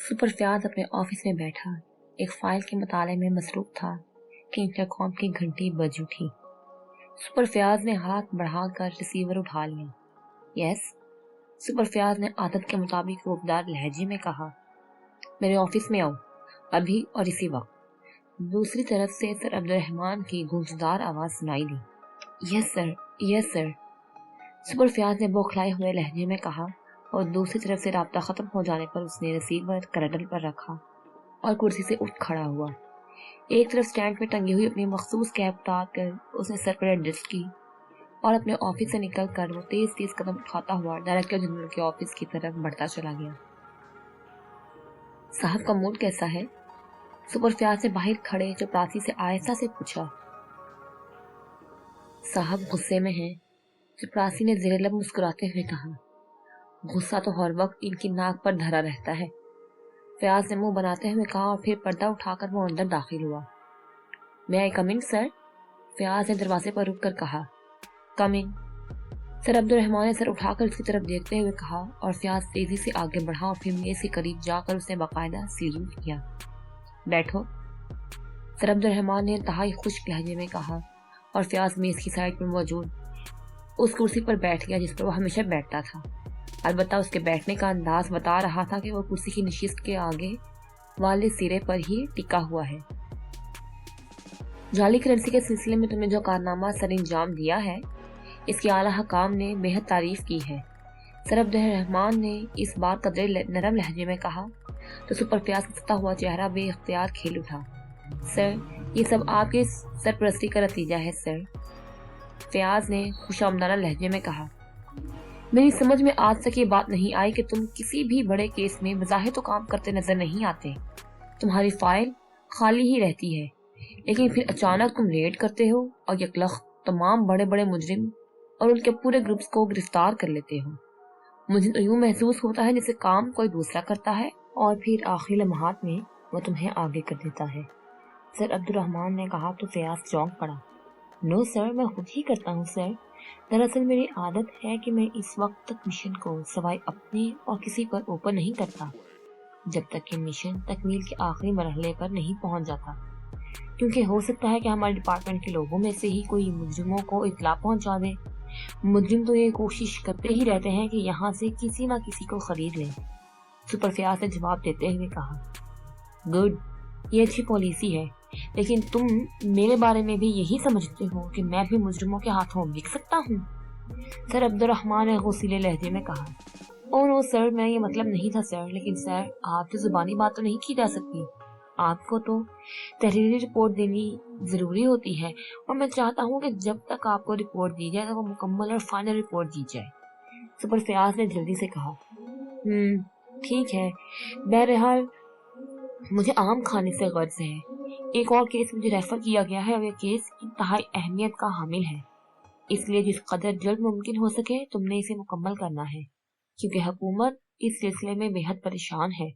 Super Fayaz अपने office में बैठा एक फाइल के मुताले में मसरूफ था कि इंटरकॉम की घंटी बज उठी। सुपर फयाज ने हाथ बढ़ाकर रिसीवर उठा लिया। यस, सुपर फयाज ने आदत के मुताबिक रोबदार लहजे में कहा, मेरे ऑफिस में आओ अभी और इसी वक्त। दूसरी तरफ से सर अब्दुर्रहमान की गूंजदार आवाज सुनाई दी। Yes sir, yes sir, super Fayaz ने बौखलाए हुए लहजे में कहा और दूसरी तरफ से राब्ता खत्म हो जाने पर उसने रिसीवर क्रडल पर रखा और कुर्सी से उठ खड़ा हुआ। एक तरफ स्टैंड में टंगी हुई अपनी मखसूस कैप उतार कर उसने सर पर एडजस्ट की और अपने ऑफिस से निकल कर वो तेज तेज कदम उठाता हुआ डायरेक्टर जनरल के ऑफिस की तरफ बढ़ता चला गया। साहब का मूड कैसा है? सुपर फयाज ने बाहर खड़े चपरासी से आहिस्ता से पूछा। साहब गुस्से में हैं, चपरासी ने ज़ेरे लब मुस्कुराते हुए कहा। गुस्सा तो हर वक्त इनकी नाक पर धरा रहता है, फयाज ने मुंह बनाते हुए कहा और फिर पर्दा उठाकर वो अंदर दाखिल हुआ। मैं आई कम इन सर? फयाज ने दरवाजे पर रुक कर कहा। कम इन, सर अब्दुर्रहमान ने सर उठाकर उसकी तरफ देखते हुए कहा और फयाज तेजी से आगे बढ़ा और फिर मेज के करीब जाकर उसने बाकायदा सल्यूट किया। बैठो, सर अब्दुर्रहमान ने इंतहाई खुश्क लहजे में कहा और फयाज मेज की साइड पर मौजूद उस कुर्सी पर बैठ गया जिस पर वो हमेशा बैठता था। अलबत्ता उसके बैठने का अंदाज बता रहा था कि वो कुर्सी की नशिस्त के आगे वाले सिरे पर ही टिका हुआ है। जाली करेंसी के सिलसिले में तुमने जो कारनामा सर अंजाम दिया है, इसकी आला हकाम ने बेहद तारीफ की है। सर अब्दुर्रहमान ने इस बात कदरे नरम लहजे में कहा तो सुपर फयाज का सता हुआ चेहरा बेइख्तियार खिल उठा। सर, ये सब आपके सरपरस्ती का नतीजा है सर, फयाज ने खुशामदाना लहजे में कहा। मेरी समझ में आज तक ये बात नहीं आई कि तुम किसी भी बड़े केस में बज़ाहिर तो काम करते नजर नहीं आते। तुम्हारी फाइल खाली ही रहती है, लेकिन फिर अचानक तुम रेड करते हो और यकलख तमाम बड़े बड़े मुजरिम और उनके पूरे ग्रुप्स को गिरफ्तार कर लेते हो। मुझे तो यूं महसूस होता है जैसे काम कोई दूसरा करता है और फिर आखिरी लम्हात में वो तुम्हें आगे कर देता है। सर अब्दुर्रहमान ने कहा तो फयाज चौंक पड़ा। नो सर, मैं खुद ही करता हूँ सर। दरअसल मेरी आदत है कि मैं इस वक्त तक मिशन को सवाई अपने और किसी पर ऊपर नहीं करता जब तक कि मिशन तकमील के आखिरी मरहले पर नहीं पहुंच जाता, क्योंकि हो सकता है कि हमारे डिपार्टमेंट के लोगों में से ही कोई मुजरिमों को इत्तला पहुंचा दे। मुजरिम तो ये कोशिश करते ही रहते हैं कि यहाँ से किसी न किसी को खरीद लें। सुपर फयाज ने जवाब देते हुए कहा, गुड, ये अच्छी पॉलिसी है, लेकिन तुम मेरे बारे में भी यही समझते हो कि मैं भी मुजरिमों के हाथों बिक सकता हूँ? सर अब्दुर्रहमान ने गुस्सीले लहजे में कहा। ओह नो सर, मैं ये मतलब नहीं था सर, लेकिन सर आपकी जुबानी बात तो नहीं की जा सकती। आपको तो तहरीरी रिपोर्ट देनी जरूरी होती है और मैं चाहता हूँ कि जब तक आपको रिपोर्ट दी जाए तो वो मुकम्मल और फाइनल रिपोर्ट दी जाए। सुपर फयाज ने जल्दी से कहा। ठीक है, बहरहाल मुझे आम खाने से गर्ज है। एक और केस मुझे रेफर किया गया है और यह केस इंतहाई अहमियत का हामिल है, इसलिए जिस कदर जल्द मुमकिन हो सके तुमने इसे मुकम्मल करना है, क्योंकि हुकूमत इस सिलसिले में बेहद परेशान है।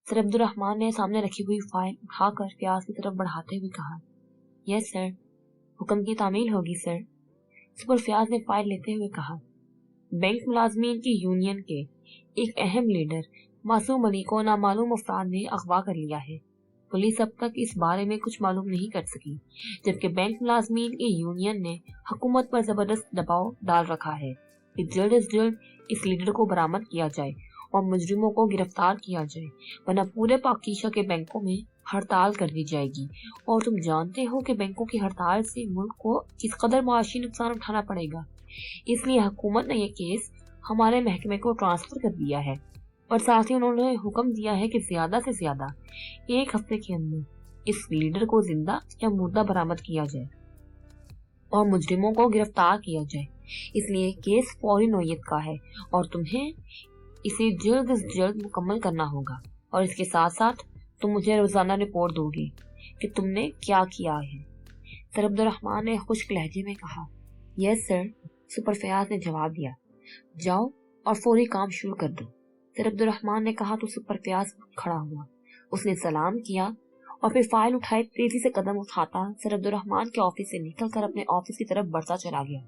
सर अब्दुर्रहमान ने सामने रखी हुई फाइल उठाकर फयाज की तरफ बढ़ाते हुए कहा। यस सर, हुक्म की तामील होगी सर, सुपर फयाज ने फाइल लेते हुए कहा। बैंक मुलाजमीन की यूनियन के एक अहम लीडर मासूम अली को नामालूम अफराद ने अगवा कर लिया है। पुलिस अब तक इस बारे में कुछ मालूम नहीं कर सकी, जबकि बैंक मुलाजमीन की यूनियन ने हुकूमत पर जबरदस्त दबाव डाल रखा है कि जल्द से जल्द इस लीडर को बरामद किया जाए और मुजरिमों को गिरफ्तार किया जाए, वरना पूरे पाकिस्तान के बैंकों में हड़ताल कर दी जाएगी। और तुम जानते हो कि बैंकों की हड़ताल से मुल्क को किस कदर माशी नुकसान उठाना पड़ेगा। इसलिए हुकूमत ने यह केस हमारे महकमे को ट्रांसफर कर दिया है और साथ ही उन्होंने हुक्म दिया है कि ज्यादा से ज्यादा 1 हफ्ते के अंदर इस लीडर को जिंदा या मुर्दा बरामद किया जाए और मुजरिमों को गिरफ्तार किया जाए। इसलिए केस फौरी नोयत का है और तुम्हें इसे जल्द से जल्द मुकम्मल करना होगा और इसके साथ साथ तुम मुझे रोजाना रिपोर्ट दोगे कि तुमने क्या किया है। सर अब्दुर्रहमान ने खुश्क लहजे में कहा। यस सर, सुपर फयाज ने जवाब दिया। जाओ और फौरी काम शुरू कर दो। सर अब्दुर्रहमान ने कहा तो सुपर फयाज खड़ा हुआ। उसने सलाम किया और फिर फाइल उठाए तेजी से कदम उठाता सर अब्दुर्रहमान के ऑफिस से निकलकर अपने ऑफिस की तरफ बढ़ता चला गया।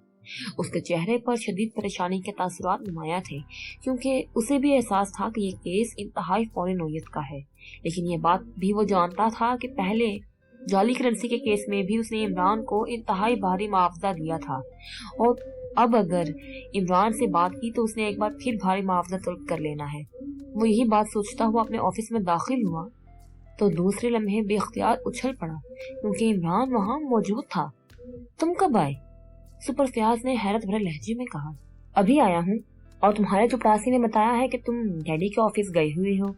اس کے چہرے پر شدید پریشانی کے تاثرات نمایاں تھے، کیونکہ اسے بھی احساس تھا کہ یہ کیس انتہائی فوری نوعیت کا ہے، لیکن یہ بات بھی وہ جانتا تھا کہ پہلے جعلی کرنسی کے کیس میں بھی اس نے عمران کو انتہائی بھاری معاوضہ دیا تھا، اور اب اگر عمران سے بات کی تو اس نے ایک بار پھر بھاری معاوضہ طلب کر لینا ہے۔ وہ یہی بات سوچتا ہوا اپنے آفس میں داخل ہوا تو دوسرے لمحے بے اختیار اچھل پڑا، کیونکہ عمران وہاں موجود تھا۔ تم کب آئے؟ سپر فیاض نے حیرت بھرے لہجے میں کہا۔ ابھی آیا ہوں، اور تمہارے چپڑاسی نے بتایا ہے کہ تم ڈیڈی کے آفس گئے ہوئے ہو۔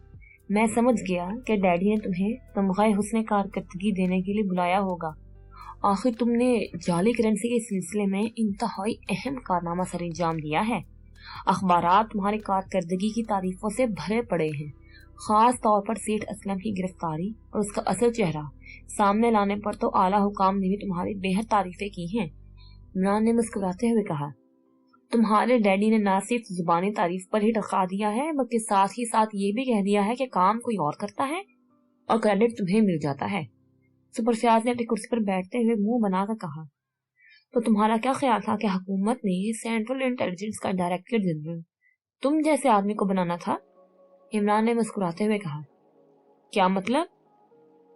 میں سمجھ گیا کہ ڈیڈی نے تمہیں تمغہ حسن کارکردگی دینے کے لیے بلایا ہوگا۔ آخر تم نے جعلی کرنسی کے سلسلے میں انتہائی اہم کارنامہ سر انجام دیا ہے۔ اخبارات تمہاری کارکردگی کی تعریفوں سے بھرے پڑے ہیں، خاص طور پر سیٹھ اسلم کی گرفتاری اور اس کا اصل چہرہ سامنے لانے پر تو اعلیٰ حکام نے بھی تمہاری بے حد تعریفیں کی ہیں۔ عمران نے مسکراتے ہوئے کہا، تمہارے ڈیڈی نے نہ صرف زبانی تعریف پر ہی ٹکا دیا ہے بلکہ ساتھ ہی ساتھ یہ بھی کہہ دیا ہے کہ کام کوئی اور کرتا ہے اور کریڈٹ تمہیں مل جاتا ہے۔ سپر فیاض نے اپنی کرسی پر بیٹھتے ہوئے منہ بنا کر کہا، تو تمہارا کیا خیال تھا کہ حکومت نے سینٹرل انٹیلیجنس کا ڈائریکٹر جنرل تم جیسے آدمی کو بنانا تھا؟ عمران نے مسکراتے ہوئے کہا، کیا مطلب؟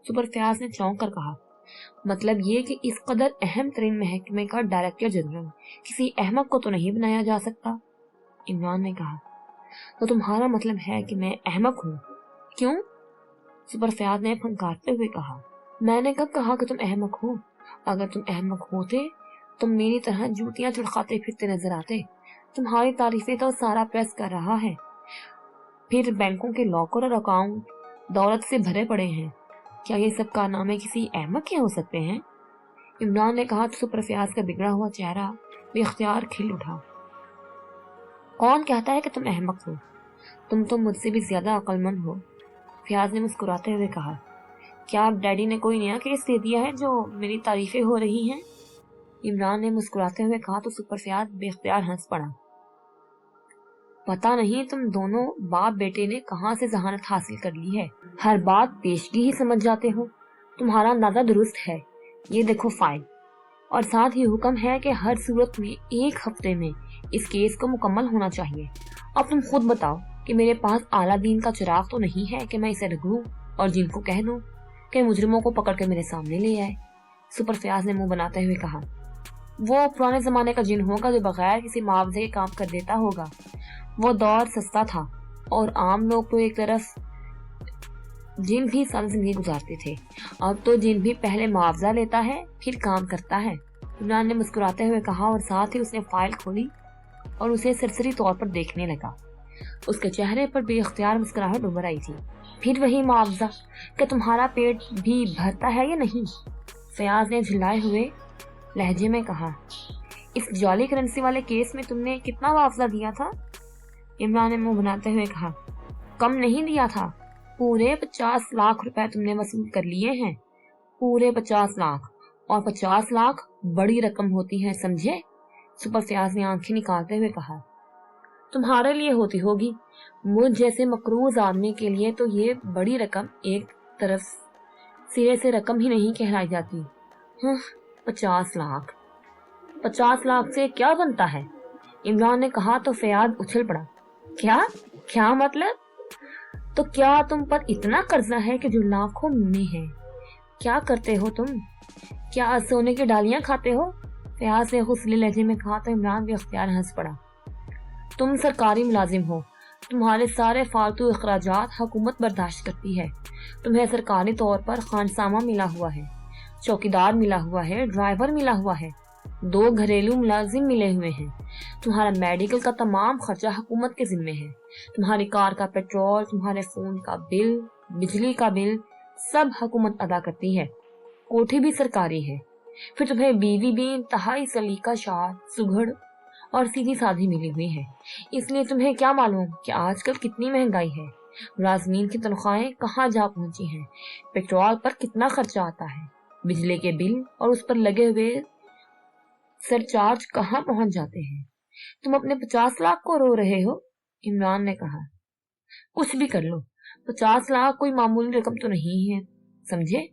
سپر فیاض نے چونک کر کہا، مطلب یہ کہ اس قدر اہم ترین محکمے کا ڈائریکٹر جنرل کسی احمق کو تو نہیں بنایا جا سکتا۔ عمران نے کہا، تو تمہارا مطلب ہے کہ میں احمق ہوں؟ کیوں؟ سپر فیاض نے پھنکارتے ہوئے کہا، میں نے کب کہا کہ تم احمق ہو؟ اگر تم احمق ہوتے تم میری طرح جوتیاں چڑکاتے پھرتے نظر آتے۔ تمہاری تعریفیں تو سارا پریس کر رہا ہے، پھر بینکوں کے لاکر اور اکاؤنٹ دولت سے بھرے پڑے ہیں۔ کیا یہ سب کارنامے کسی احمق کے ہو سکتے ہیں؟ عمران نے کہا تو سپر فیاض کا بگڑا ہوا چہرہ بے اختیار کھل اٹھا۔ کون کہتا ہے کہ تم احمق ہو؟ تم تو مجھ سے بھی زیادہ عقل مند ہو۔ فیاض نے مسکراتے ہوئے کہا، کیا اب ڈیڈی نے کوئی نیا کیس دے دیا ہے جو میری تعریفیں ہو رہی ہیں؟ عمران نے مسکراتے ہوئے کہا تو سپر فیاض بے اختیار ہنس پڑا۔ پتا نہیں تم دونوں باپ بیٹے نے کہاں سے ذہانت حاصل کر لی ہے، ہر بات پیشگی ہی سمجھ جاتے ہو۔ تمہارا اندازہ درست ہے، یہ دیکھو فائل، اور ساتھ ہی حکم ہے کہ ہر صورت میں 1 ہفتے میں اس کیس کو مکمل ہونا چاہیے۔ اب تم خود بتاؤ کہ میرے پاس اعلیٰ دین کا چراغ تو نہیں ہے کہ میں اسے رگڑوں اور جن کو کہہ دوں کہ مجرموں کو پکڑ کے میرے سامنے لے آئے۔ سپر فیاض نے منہ بناتے ہوئے کہا، وہ پرانے زمانے کا جن ہوگا جو بغیر کسی معاوضے کے کام کر دیتا ہوگا۔ وہ دور سستا تھا اور عام لوگ تو ایک طرف جن بھی سادہ زندگی گزارتے تھے، اب تو جن بھی پہلے معاوضہ لیتا ہے پھر کام کرتا ہے۔ عمران نے مسکراتے ہوئے کہا اور ساتھ ہی اس نے فائل کھولی اور اسے سرسری طور پر دیکھنے لگا۔ اس کے چہرے پر بے اختیار مسکراہٹ ابھر آئی تھی۔ پھر وہی معاوضہ کہ تمہارا پیٹ بھی بھرتا ہے یا نہیں؟ فیاض نے جھلائے ہوئے لہجے میں کہا، اس جعلی کرنسی والے کیس میں تم نے کتنا معاوضہ دیا تھا؟ عمران نے منہ بناتے ہوئے کہا، کم نہیں دیا تھا، پورے 50 لاکھ روپے تم نے وصول کر لیے ہیں، پورے 50 لاکھ، اور 50 لاکھ بڑی رقم ہوتی ہے، سمجھے؟ سپر فیاض نے آنکھیں نکالتے ہوئے کہا، تمہارے لیے ہوتی ہوگی، مجھ جیسے مقروض آدمی کے لیے تو یہ بڑی رقم ایک طرف سرے سے رقم ہی نہیں کہلائی جاتی۔ 50 لاکھ 50 لاکھ سے کیا بنتا ہے؟ عمران نے کہا تو فیاض اچھل پڑا، کیا مطلب؟ تو کیا تم پر اتنا قرضہ ہے کہ جو لاکھوں میں ہے؟ کیا کرتے ہو تم؟ کیا سونے کی ڈالیاں کھاتے ہو؟ فیاض نے غصے لہجے میں کہا تو عمران بھی اختیار ہنس پڑا۔ تم سرکاری ملازم ہو، تمہارے سارے فالتو اخراجات حکومت برداشت کرتی ہے، تمہیں سرکاری طور پر خانسامہ ملا ہوا ہے، چوکیدار ملا ہوا ہے، ڈرائیور ملا ہوا ہے، 2 گھریلو ملازم ملے ہوئے ہیں، تمہارا میڈیکل کا تمام خرچہ حکومت کے ذمے ہے، تمہاری کار کا پیٹرول، تمہارے فون کا بل، بجلی کا بل سب حکومت ادا کرتی ہے، کوٹھی بھی سرکاری ہے، پھر تمہیں بیوی بھی انتہائی سلیقہ شار، سگھڑ اور سیدھی سادھی ملی ہوئی ہے۔ اس لیے تمہیں کیا معلوم کہ آج کل کتنی مہنگائی ہے، ملازمین کی تنخواہیں کہاں جا پہنچی ہیں، پیٹرول پر کتنا خرچہ آتا ہے، بجلی کے بل اور اس پر لگے ہوئے سرچارج کہاں پہنچ جاتے ہیں۔ تم اپنے 50 لاکھ کو رو رہے ہو؟ عمران نے کہا، کچھ بھی کر لو، 50 لاکھ کوئی معمولی رقم تو نہیں ہے، سمجھے؟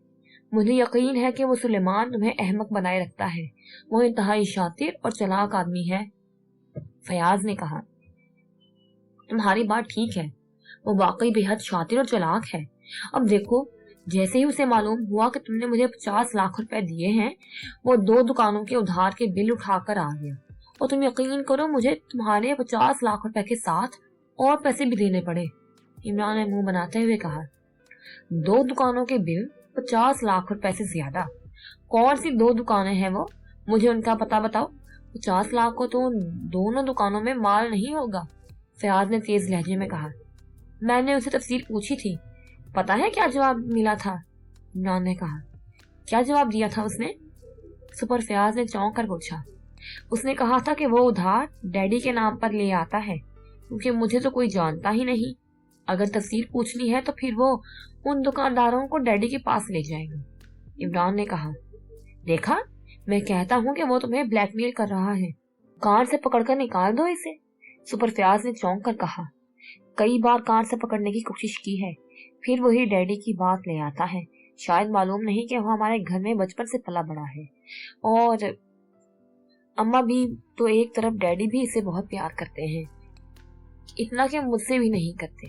मुझे यकीन है कि वो सुलेमान तुम्हें अहमक बनाए रखता है। वो इंतहाई शातिर और चालाक आदमी है। फयाज ने कहा, तुम्हारी बात ठीक है, वो वाकई बेहद शातिर और चालाक है। अब देखो, जैसे ही उसे मालूम हुआ कि तुमने मुझे 50 लाख रुपए दिए हैं, वो 2 दुकानों के उधार के बिल उठाकर आ गया। और तुम यकीन करो, मुझे तुम्हारे 50 लाख रुपए के साथ और पैसे भी देने पड़े। इमरान ने मुंह बनाते हुए कहा, 2 दुकानों के बिल, 50 लाख रुपए से ज्यादा? कौन सी 2 दुकानें हैं वो? मुझे उनका पता बताओ। 50 लाख को तो दोनों दुकानों में माल नहीं होगा। फयाज ने तेज लहजे में कहा, मैंने उसे तफसील पूछी थी। पता है क्या जवाब मिला था? इमरान ने कहा, क्या जवाब दिया था उसने? सुपर फयाज ने चौंक कर पूछा। उसने कहा था कि वो उधार डैडी के नाम पर ले आता है, क्योंकि मुझे तो कोई जानता ही नहीं। अगर तफसील पूछनी है तो फिर वो उन दुकानदारों को डैडी के पास ले जाएगा। इमरान ने कहा, देखा, मैं कहता हूँ कि वो तुम्हें ब्लैकमेल कर रहा है। कार से पकड़कर निकाल दो इसे। सुपर फयाज ने चौंक कर कहा, कई बार कार से पकड़ने की कोशिश की है, फिर वही डैडी की बात ले आता है। शायद मालूम नहीं कि वो हमारे घर में बचपन से पला बड़ा है, और अम्मा भी तो एक तरफ, डैडी भी इसे बहुत प्यार करते हैं, इतना कि मुझसे भी नहीं करते।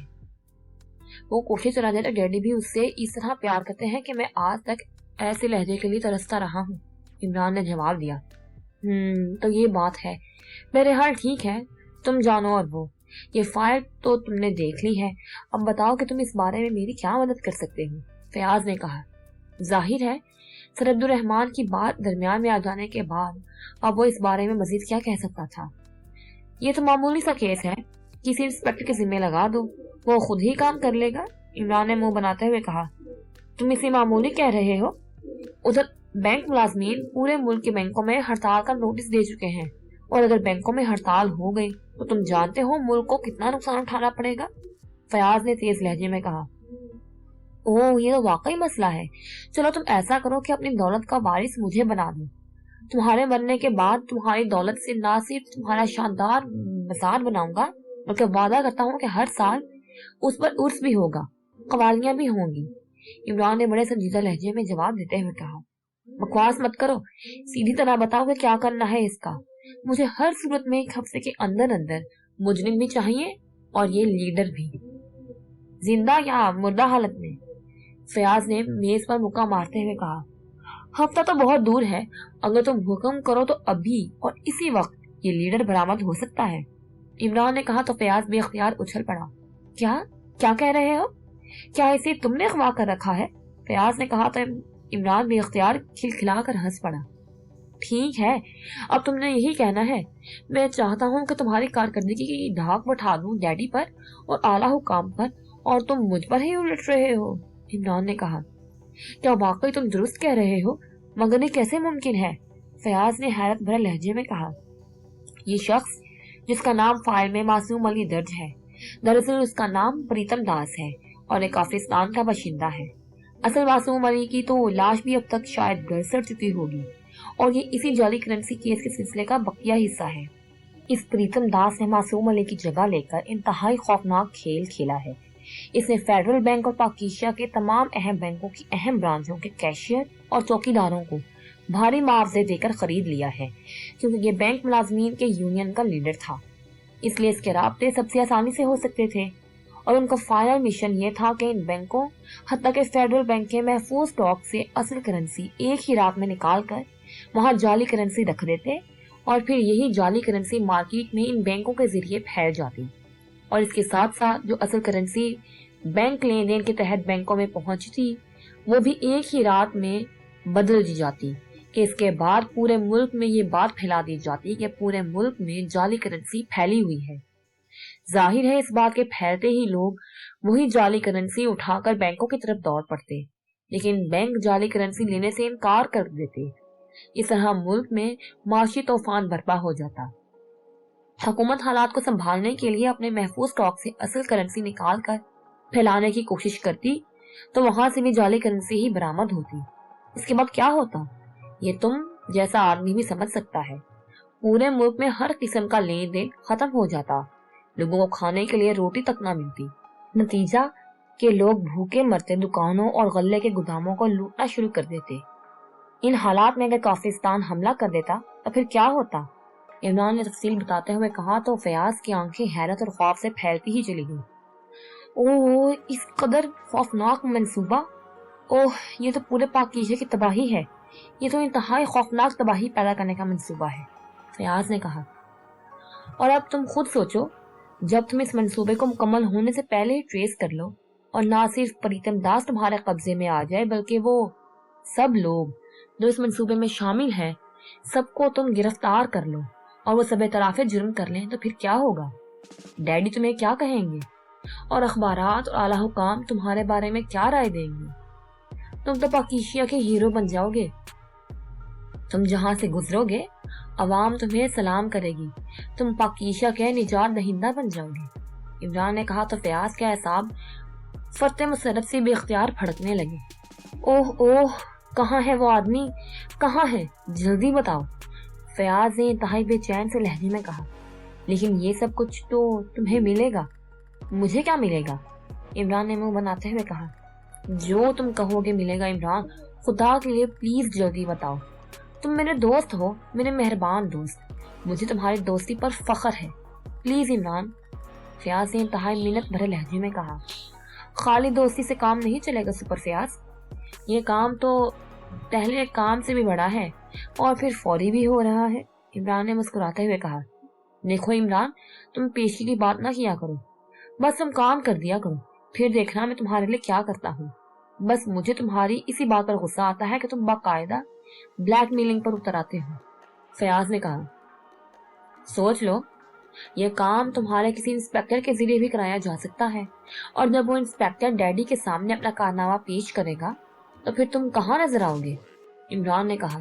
वो कोशिश चलाने तक डैडी भी उससे इस तरह प्यार करते हैं कि मैं आज तक ऐसे लहजे के लिए तरसता रहा हूँ। इमरान ने जवाब दिया, तो ये बात है। मेरे हाल ठीक है, तुम जानो। और वो ये फाइल तो तुमने देख ली है, अब बताओ कि तुम इस बारे में मेरी क्या मदद कर सकते हो। फयाज ने कहा, जाहिर है, सर अब्दुर्रहमान की बात दरमियान में आ जाने के बाद अब वो इस बारे में मजीद क्या कह सकता था। ये तो मामूली सा केस है, किसी इंस्पेक्टर के जिम्मे लगा दो, वो खुद ही काम कर लेगा। इमरान ने मुंह बनाते हुए कहा, तुम इसे मामूली कह रहे हो? उधर बैंक मुलाजमीन पूरे मुल्क के बैंकों में हड़ताल का नोटिस दे चुके हैं, और अगर बैंकों में हड़ताल हो गई तो तुम जानते हो मुल्क को कितना नुकसान उठाना पड़ेगा। फयाज ने तेज लहजे में कहा, ओह, ये तो वाकई मसला है। चलो तुम ऐसा करो कि अपनी दौलत का वारिस मुझे बना दो। तुम्हारे मरने के बाद तुम्हारी दौलत से न सिर्फ तुम्हारा शानदार मजार बनाऊंगा, बल्कि वादा करता हूँ कि हर साल उस पर उर्स भी होगा, कवालियां भी होंगी। इमरान ने बड़े संजीदा लहजे में जवाब देते हुए कहा, बकवास मत करो, सीधी तरह बताओ कि क्या करना है इसका। मुझे हर सूरत में 1 हफ्ते के अंदर अंदर मुजरिम भी चाहिए, और ये लीडर भी, जिंदा या मुर्दा हालत में। फयाज ने मेज पर मुक्का मारते हुए कहा, हफ्ता तो बहुत दूर है, अगर तुम हुक्म करो तो अभी और इसी वक्त ये लीडर बरामद हो सकता है। इमरान ने कहा तो फयाज बेख्तियार उछल पड़ा। क्या क्या कह रहे हो? क्या इसे तुमने अगवा कर रखा है? फयाज ने कहा तो इमरान बेख्तियार खिलखिलाकर हंस पड़ा। ठीक है, अब तुमने यही कहना है। मैं चाहता हूँ कि तुम्हारी कारकर्दगी की धाक उठा दूं डैडी पर और आला हुकाम पर, और तुम मुझ पर ही उलट रहे हो। इमरान ने कहा, क्या वाकई तुम दुरुस्त कह रहे हो, मगर ये कैसे मुमकिन है? फयाज ने हैरत भरे लहजे में कहा, ये शख्स जिसका नाम फाइल में मासूम अली दर्ज है, दरअसल उसका नाम प्रीतम दास है और एक काफिस्तान का बाशिंदा है। असल मासूम अली की तो लाश भी अब तक शायद घर सड़ चुकी होगी, और ये इसी जाली करेंसी केस के सिलसिले का बकिया हिस्सा है। इस प्रीतम दास ने मासूम अली की जगह लेकर इंतहाई खौफनाक खेल खेला है। इसने फेडरल बैंक और पाकिस्तान के तमाम अहम बैंकों की अहम ब्रांचों के कैशियर और चौकीदारों को भारी मुआवजे देकर खरीद लिया है, क्योंकि ये बैंक मुलाजमीन के यूनियन का लीडर था। इसलिए इसके राब्ते सबसे आसानी से हो सकते थे, और उनका फाइनल मिशन ये था कि इन बैंकों, हत्ता के फेडरल बैंक के महफूज स्टॉक से असल करेंसी एक ही रात में निकाल कर वहां जाली करेंसी रख देते, और फिर यही जाली करेंसी मार्केट में इन बैंकों के जरिए फैल जाती, और इसके साथ साथ जो असल करेंसी बैंक लेन देन के तहत बैंकों में पहुंचती, वो भी एक ही रात में बदल दी जाती। कि इसके बाद पूरे मुल्क में ये बात फैला दी जाती कि पूरे मुल्क में जाली करेंसी फैली हुई है। जाहिर है, इस बात के फैलते ही लोग वही जाली करेंसी उठाकर बैंकों की तरफ दौड़ पड़ते, लेकिन बैंक जाली करेंसी लेने से इनकार कर देते। इस तरह मुल्क में माशी तूफान बर्पा हो जाता। हुकूमत हालात को संभालने के लिए अपने महफूज स्टॉक से असल करेंसी निकाल कर फैलाने की कोशिश करती, तो वहां से भी जाली करेंसी ही बरामद होती। इसके बाद क्या होता, ये तुम जैसा आदमी भी समझ सकता है। पूरे मुल्क में हर किस्म का लेन देन खत्म हो जाता, लोगों को खाने के लिए रोटी तक ना मिलती। नतीजा, کہ لوگ بھوکے مرتے دکانوں اور غلے کے گوداموں کو لوٹنا شروع کر دیتے۔ ان حالات میں اگر کافرستان حملہ کر دیتا تو پھر کیا ہوتا؟ عمران نے تفصیل بتاتے ہوئے کہا تو فیاض کی آنکھیں حیرت اور خوف سے پھیلتی ہی چلی گئی۔ اوہ، اس قدر خوفناک منصوبہ! اوہ، یہ تو پورے پاکیزے کی تباہی ہے، یہ تو انتہائی خوفناک تباہی پیدا کرنے کا منصوبہ ہے، فیاض نے کہا۔ اور اب تم خود سوچو، جب تم اس منصوبے کو مکمل ہونے سے پہلے ہی ٹریس کر لو اور نہ صرف پریتم داس تمہارے قبضے میں آ جائے بلکہ وہ سب لوگ جو اس منصوبے میں شامل ہیں سب کو تم گرفتار کر لو اور وہ سب اعتراف جرم کر لیں تو پھر کیا ہوگا؟ ڈیڈی تمہیں کیا کہیں گے اور اخبارات اور اعلیٰ حکام تمہارے بارے میں کیا رائے دیں گے؟ تم تو پاکیشیا کے ہیرو بن جاؤ گے۔ تم جہاں سے گزرو گے عوام تمہیں سلام کرے گی، تم پاکیشیا کے نجات دہندہ بن جاؤ گے، عمران نے کہا تو فیاض کے اعصاب فرت مسرت سے بے اختیار پھڑکنے لگے۔ اوہ اوہ، کہاں ہے وہ آدمی، کہاں ہے، جلدی بتاؤ، فیاض نے انتہائی بے چین سے لہجے میں کہا۔ لیکن یہ سب کچھ تو تمہیں ملے گا۔ مجھے کیا ملے گا؟ عمران نے منہ بناتے ہوئے کہا۔ جو تم کہو گے ملے گا عمران، خدا کے لیے پلیز جلدی بتاؤ۔ تم میرے دوست ہو، میرے مہربان دوست، مجھے تمہاری دوستی پر فخر ہے، پلیز عمران، فیاض نے انتہائی منت بھرے لہجے میں کہا۔ خالی دوستی سے کام نہیں چلے گا سپر فیاض، یہ کام تو پہلے کام سے بھی بڑا ہے اور پھر فوری بھی ہو رہا ہے، عمران نے مسکراتے ہوئے کہا۔ دیکھو عمران، تم پیشی کی بات نہ کیا کرو، بس تم کام کر دیا کرو، پھر دیکھنا میں تمہارے لیے کیا کرتا ہوں۔ بس مجھے تمہاری اسی بات پر غصہ آتا ہے کہ تم باقاعدہ بلیک میلنگ پر اتر آتے ہو، فیاض نے کہا۔ سوچ لو، یہ کام تمہارے کسی انسپیکٹر کے ذریعے بھی کرایا جا سکتا ہے، اور جب وہ انسپیکٹر ڈیڈی کے سامنے اپنا کارنامہ پیش کرے گا تو پھر تم کہاں نظر آؤ گے؟ عمران نے کہا۔